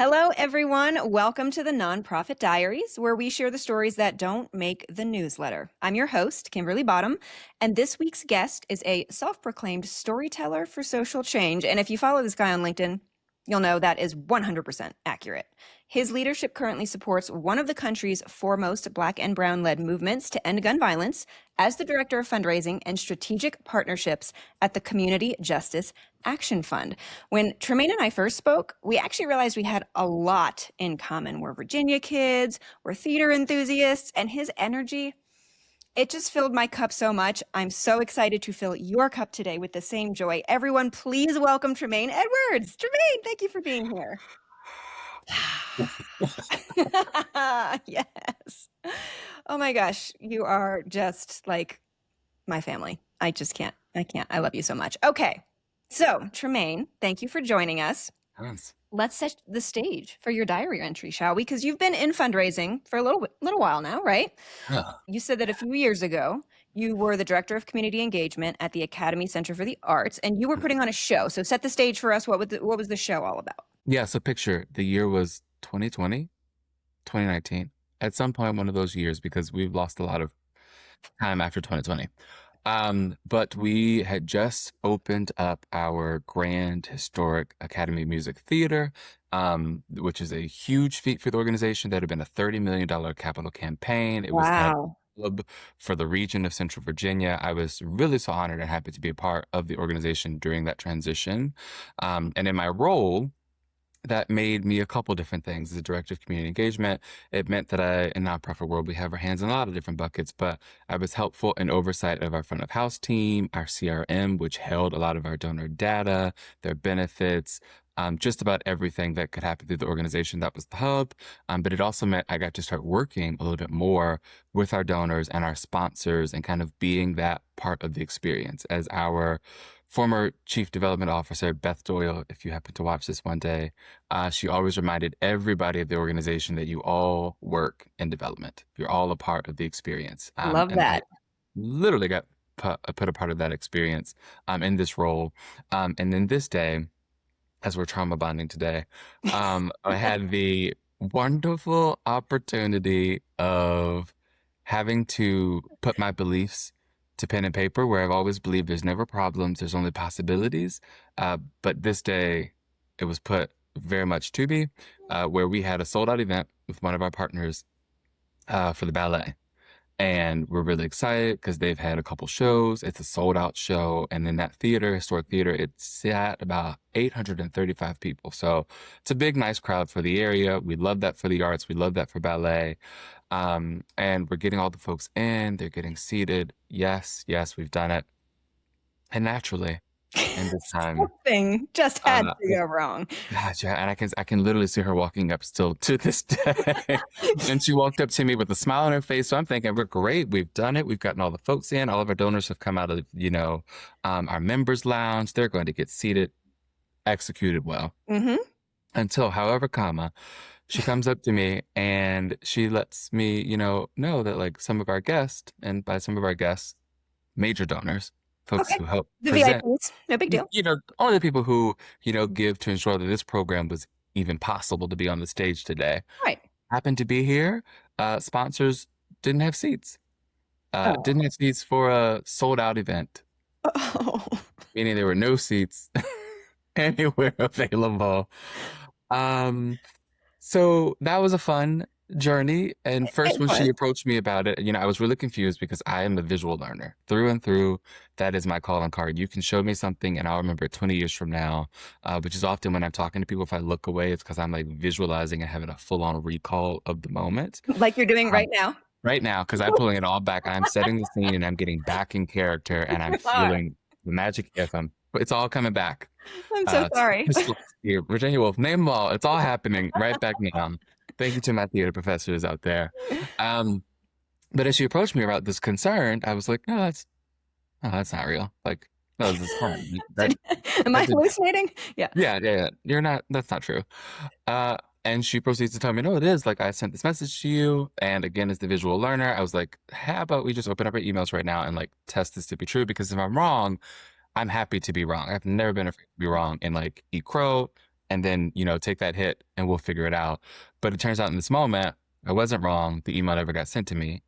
Hello, everyone. Welcome to the Nonprofit Diaries, where we share the stories that don't make the newsletter. I'm your host, Kimberly Bottom, and this week's guest is a self-proclaimed storyteller for social change. And if you follow this guy on LinkedIn, you'll know that is 100% accurate. His leadership currently supports one of the country's foremost Black and Brown-led movements to end gun violence as the Director of Fundraising and Strategic Partnerships at the Community Justice Action Fund. When Tremayne and I first spoke, we actually realized we had a lot in common. We're Virginia kids, we're theater enthusiasts, and his energy, it just filled my cup so much. I'm so excited to fill your cup today with the same joy. Everyone, please welcome Tremayne Edwards. Tremayne, thank you for being here. Yes. Oh my gosh, you are just like my family. I just can't. I love you so much. Okay. So, Tremayne, thank you for joining us. Yes. Let's set the stage for your diary entry, shall we? Because you've been in fundraising for a little while now, right? Yeah. You said that a few years ago, you were the Director of Community Engagement at the Academy Center for the Arts, and you were putting on a show. So set the stage for us. What was the show all about? Yeah. So picture the year was 2020, 2019. At some point, one of those years, because we've lost a lot of time after 2020. But we had just opened up our grand historic Academy Music Theater, which is a huge feat for the organization. That had been a $30 million capital campaign. It was kind of Wow. a hub for the region of Central Virginia. I was really so honored and happy to be a part of the organization during that transition. And in my role, that made me a couple different things. As a director of community engagement, it meant that in nonprofit world, we have our hands in a lot of different buckets, but I was helpful in oversight of our front of house team, our CRM, which held a lot of our donor data, their benefits, just about everything that could happen through the organization. That was the hub. But it also meant I got to start working a little bit more with our donors and our sponsors and kind of being that part of the experience. As our former chief development officer, Beth Doyle, if you happen to watch this one day, she always reminded everybody of the organization that you all work in development. You're all a part of the experience. Love And I that. literally got put a part of that experience in this role. And then this day, as we're trauma bonding today, I had the wonderful opportunity of having to put my beliefs to pen and paper, where I've always believed there's never problems, there's only possibilities. But this day, it was put very much to be, where we had a sold out event with one of our partners for the ballet. And we're really excited because they've had a couple shows. It's a sold out show. And in that theater, historic theater, it sat about 835 people. So it's a big, nice crowd for the area. We love that for the arts. We love that for ballet. And we're getting all the folks in. They're getting seated. Yes, we've done it. And naturally, in this time, Something just had to go wrong. gosh, yeah, and I can literally see her walking up still to this day. And she walked up to me with a smile on her face. So I'm thinking, we're great. We've done it. We've gotten all the folks in. All of our donors have come out of, our members lounge. They're going to get seated, executed well. Mm-hmm. Until, however, she comes up to me and she lets me, know that like some of our guests, and by some of our guests, major donors, folks Okay. who help The present, VIPs, no big deal. only the people who, give to ensure that this program was even possible to be on the stage today, Right. happened to be here. Sponsors didn't have seats. Oh. Didn't have seats for a sold out event, Oh. meaning there were no seats anywhere available. So that was a fun journey. And first, when she approached me about it, I was really confused because I am a visual learner through and through. That is my calling card. You can show me something and I'll remember it 20 years from now, which is often when I'm talking to people, if I look away, it's because I'm like visualizing and having a full on recall of the moment. Like you're doing right now. Right now, because I'm pulling it all back. I'm setting the scene and I'm getting back in character and I'm feeling the magic. It's all coming back. I'm so sorry. Virginia Woolf, name them all. It's all happening right back now. Thank you to my theater professors out there. But as she approached me about this concern, I was like, no, that's not real. Like, no, this is fine. Am I hallucinating? Yeah. Yeah. You're not, that's not true. And she proceeds to tell me, no, it is. Like, I sent this message to you. And again, as the visual learner, I was like, how about we just open up our emails right now and like test this to be true? Because if I'm wrong, I'm happy to be wrong. I've never been afraid to be wrong and like eat crow and then, take that hit and we'll figure it out. But it turns out in this moment, I wasn't wrong. The email never got sent to me.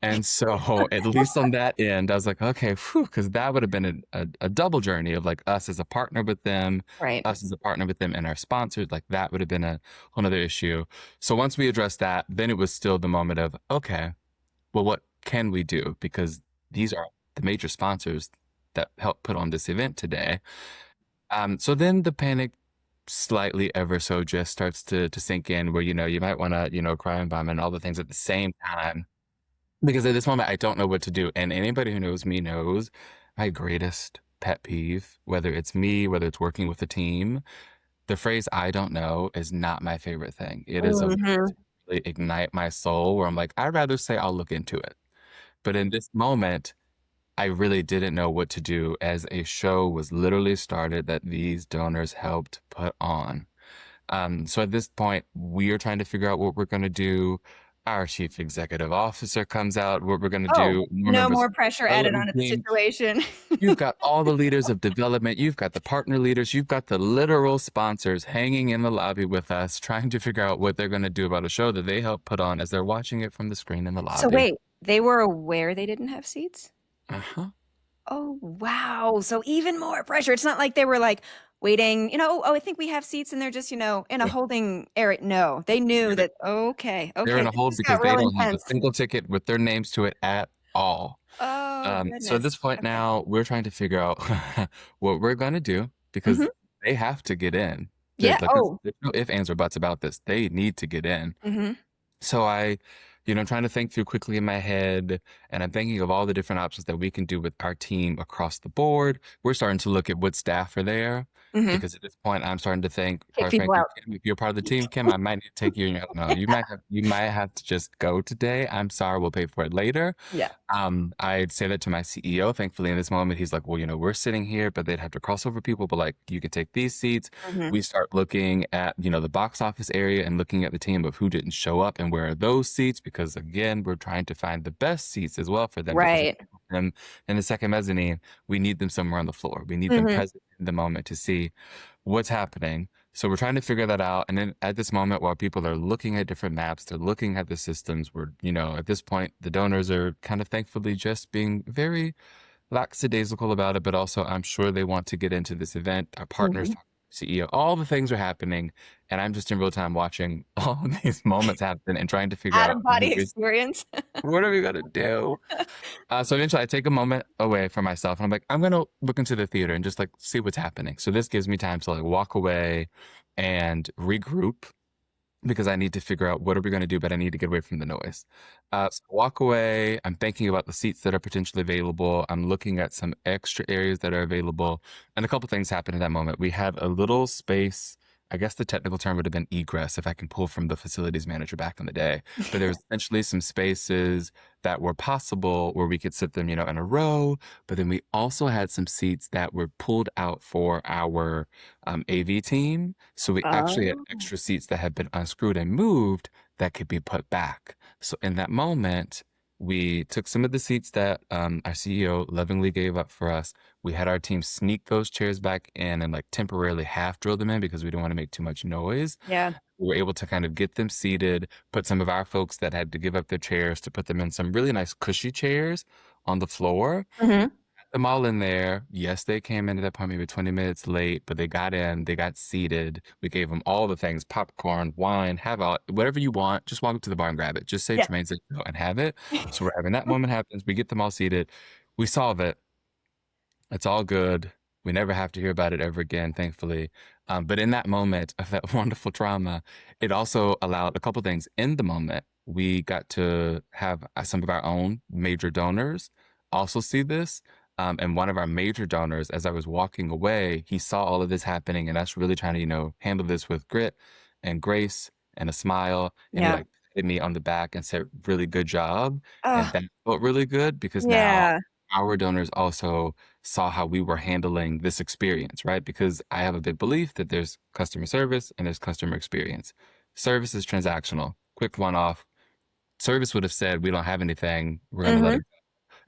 And so, at least on that end, I was like, okay, because that would have been a double journey of like us as a partner with them, Right. us as a partner with them and our sponsors. Like that would have been a whole other issue. So once we addressed that, then it was still the moment of, okay, well, what can we do? Because these are the major sponsors that help put on this event today. So then the panic slightly ever so just starts to sink in where, you might want to, cry and vomit and all the things at the same time. Because at this moment, I don't know what to do. And anybody who knows me knows my greatest pet peeve, whether it's me, whether it's working with a team, the phrase I don't know is not my favorite thing. It is a way Hmm. to really ignite my soul where I'm like, I'd rather say I'll look into it. But in this moment, I really didn't know what to do as a show was literally started that these donors helped put on. So at this point, we are trying to figure out what we're going to do. Our chief executive officer comes out, what we're going to Oh, do. More no members more of pressure the added development onto the team. situation. You've got all the leaders of development. You've got the partner leaders. You've got the literal sponsors hanging in the lobby with us, trying to figure out what they're going to do about a show that they helped put on as they're watching it from the screen in the So lobby. wait, they were aware they didn't have seats? Uh-huh. Oh, wow. So even more pressure. It's not like they were like waiting, oh, I think we have seats and they're just, in a Yeah. holding area. No, they knew They're that, okay, they're okay, in a this hold just got because they real don't have a intense. single ticket with their names to it at all. Oh, So at goodness. this point Okay. now, we're trying to figure out what we're going to do because Hmm. they have to get in. Yeah. Oh. There's no ifs, ands, or buts about this. They need to get in. Hmm. So trying to think through quickly in my head, and I'm thinking of all the different options that we can do with our team across the board. We're starting to look at what staff are there Hmm. because at this point, I'm starting to think, Kick quite people frankly, out. Kim, if you're part of the team, Kim, I might need to take you. No, you might have to just go today. I'm sorry, we'll pay for it later. Yeah. I'd say that to my CEO. Thankfully, in this moment, he's like, well, we're sitting here, but they'd have to cross over people. But like, you could take these seats. Hmm. We start looking at, the box office area and looking at the team of who didn't show up and where are those seats. Because again, we're trying to find the best seats as well for them. Because if Right. we put them in the second mezzanine, we need them somewhere on the floor. We need them Hmm. present in the moment to see what's happening. So we're trying to figure that out. And then at this moment, while people are looking at different maps, they're looking at the systems, we're, at this point, the donors are kind of thankfully just being very lackadaisical about it, but also I'm sure they want to get into this event. Our partners, Hmm. CEO, all the things are happening. And I'm just in real time watching all of these moments happen and trying to figure Out out of body experience. what are we going to do? So eventually I take a moment away from myself and I'm like, I'm going to look into the theater and just like see what's happening. So this gives me time to like walk away and regroup because I need to figure out what are we going to do, but I need to get away from the noise. So I walk away. I'm thinking about the seats that are potentially available. I'm looking at some extra areas that are available. And a couple things happened in that moment. We had a little space. I guess the technical term would have been egress if I can pull from the facilities manager back in the day. But there was essentially some spaces that were possible where we could sit them, in a row. But then we also had some seats that were pulled out for our AV team. So we actually had Oh. extra seats that had been unscrewed and moved that could be put back. So in that moment, we took some of the seats that our CEO lovingly gave up for us. We had our team sneak those chairs back in and like temporarily half drill them in because we didn't want to make too much noise. Yeah. We were able to kind of get them seated, put some of our folks that had to give up their chairs to put them in some really nice cushy chairs on the floor Hmm. them all in there. Yes, they came in at that point maybe 20 minutes late, but they got in, they got seated. We gave them all the things, popcorn, wine, have all whatever you want. Just walk up to the bar and grab it. Just say Yeah. Tremayne said no and have it. So we're having that moment happens. We get them all seated. We solve it. It's all good. We never have to hear about it ever again, thankfully. But in that moment of that wonderful trauma, it also allowed a couple things. In the moment, we got to have some of our own major donors also see this. And one of our major donors, as I was walking away, he saw all of this happening and us really trying to, handle this with grit and grace and a smile. And he Yeah. like patted me on the back and said, really good job. And Oh, that felt really good because now yeah. our donors also saw how we were handling this experience, right? Because I have a big belief that there's customer service and there's customer experience. Service is transactional, quick one off. Service would have said, we don't have anything, we're going to let Hmm. it go.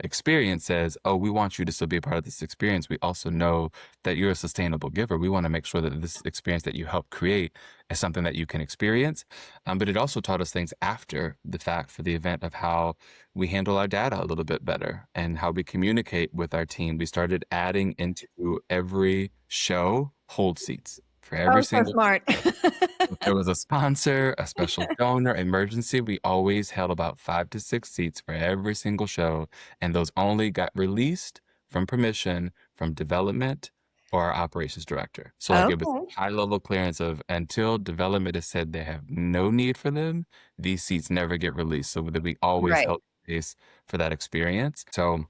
experience says, oh, we want you to still be a part of this experience, we also know that you're a sustainable giver. We want to make sure that this experience that you help create is something that you can experience. But it also taught us things after the fact for the event of how we handle our data a little bit better and how we communicate with our team. We started adding into every show hold seats for every Oh, so single. smart. If there was a sponsor, a special donor, emergency, we always held about 5 to 6 seats for every single show. And those only got released from permission from development or our operations director. So like it was Okay. high level clearance of until development has said they have no need for them, these seats never get released. So that we always Right. held space for that experience. So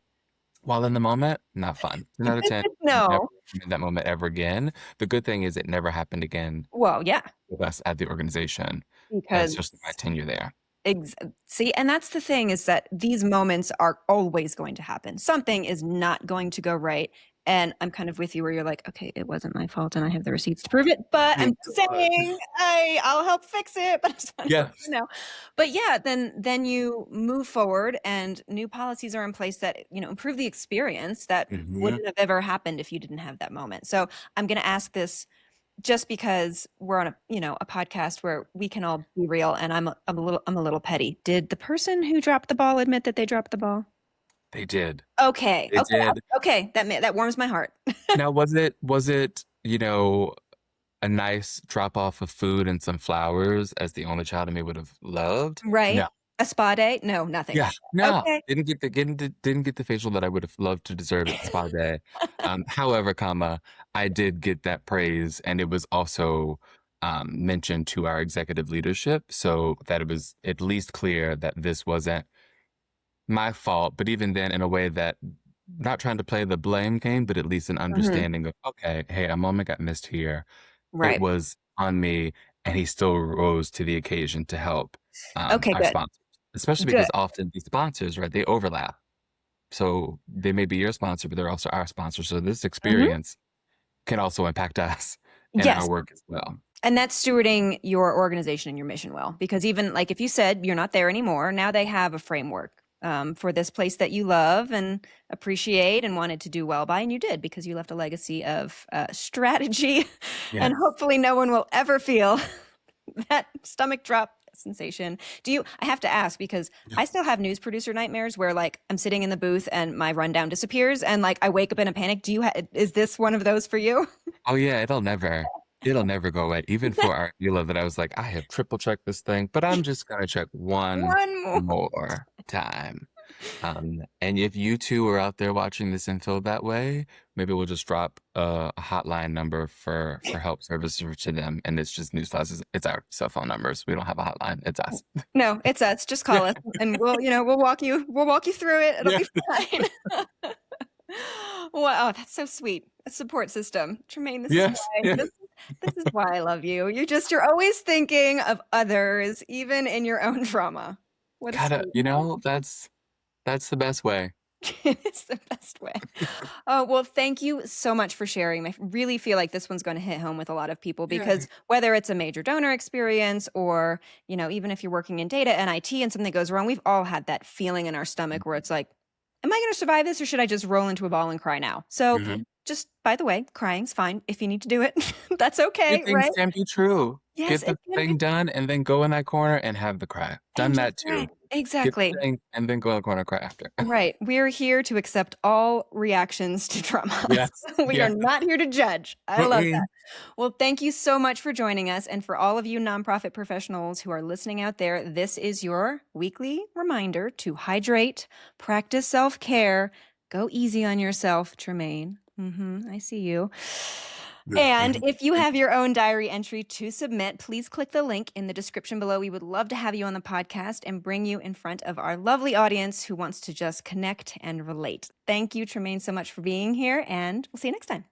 while in the moment, not fun. 10 out of 10, never No. in that moment ever again. The good thing is it never happened again Well, yeah, with us at the organization, because especially my tenure there. see, and that's the thing is that these moments are always going to happen. Something is not going to go right. And I'm kind of with you where you're like, okay, it wasn't my fault and I have the receipts to prove it, but I'm Thank God. saying I'll help fix it, but I just want to let you Yes. know. But yeah, then you move forward and new policies are in place that, improve the experience that Mhm. wouldn't have ever happened if you didn't have that moment. So I'm going to ask this just because we're on a podcast where we can all be real, and I'm a little petty. Did the person who dropped the ball admit that they dropped the ball? They did. Okay, They okay, did. okay. That warms my heart. Now, was it, a nice drop off of food and some flowers as the only child in me would have loved? Right? No. A spa day? No, nothing Yeah, like that. no. Okay. Didn't get the facial that I would have loved to deserve at spa day. However, I did get that praise, and it was also mentioned to our executive leadership so that it was at least clear that this wasn't my fault, but even then, in a way that not trying to play the blame game, but at least an Mhm. understanding of, okay, hey, a moment got missed here. It Right. was on me, and he still rose to the occasion to help Okay, our good. sponsors, especially Good. because often these sponsors, right, they overlap. So they may be your sponsor, but they're also our sponsor. So this Mhm. experience can also impact us and our Yes. work as well. And that's stewarding your organization and your mission well, because even like if you said you're not there anymore, now they have a framework for this place that you love and appreciate and wanted to do well by, and you did because you left a legacy of strategy, and Yeah. hopefully no one will ever feel that stomach drop sensation. I have to ask because I still have news producer nightmares where like I'm sitting in the booth and my rundown disappears and like I wake up in a panic. Is this one of those for you? Oh yeah, it'll never go away. Even for our Ela that I was like, I have triple checked this thing, but I'm just gonna check one One more. more time. And if you two are out there watching this and feel that way, maybe we'll just drop a hotline number for help services to them, and it's just newsflash. It's our cell phone numbers. We don't have a hotline. It's us. No, it's us. Just Yeah. call us and we'll walk you through it. It'll Yeah. be fine. Wow, that's so sweet. A support system. Tremayne, this is Yes. why Yeah. this is why I love you. You're always thinking of others, even in your own trauma. What a Gotta, sweet. that's the best way. It's the best way. Oh, well, thank you so much for sharing. I really feel like this one's going to hit home with a lot of people Yeah. because whether it's a major donor experience or, even if you're working in data and IT and something goes wrong, we've all had that feeling in our stomach where it's like, am I going to survive this or should I just roll into a ball and cry now? So, Mhm. just by the way, crying's fine if you need to do it. That's Good okay, things right? can be true. Yes, Get it the can be. thing done and then go in that corner and have the cry. And Done just that cry. too. Get the Exactly. thing and then go in the corner and cry after. Right. We're here to accept all reactions to trauma. Yes. We are Yeah. not here to judge. I love that. Mm-mm. Well, thank you so much for joining us. And for all of you nonprofit professionals who are listening out there, this is your weekly reminder to hydrate, practice self care, go easy on yourself, Tremayne. I see you. And if you have your own diary entry to submit, please click the link in the description below. We would love to have you on the podcast and bring you in front of our lovely audience who wants to just connect and relate. Thank you, Tremayne, so much for being here, and we'll see you next time.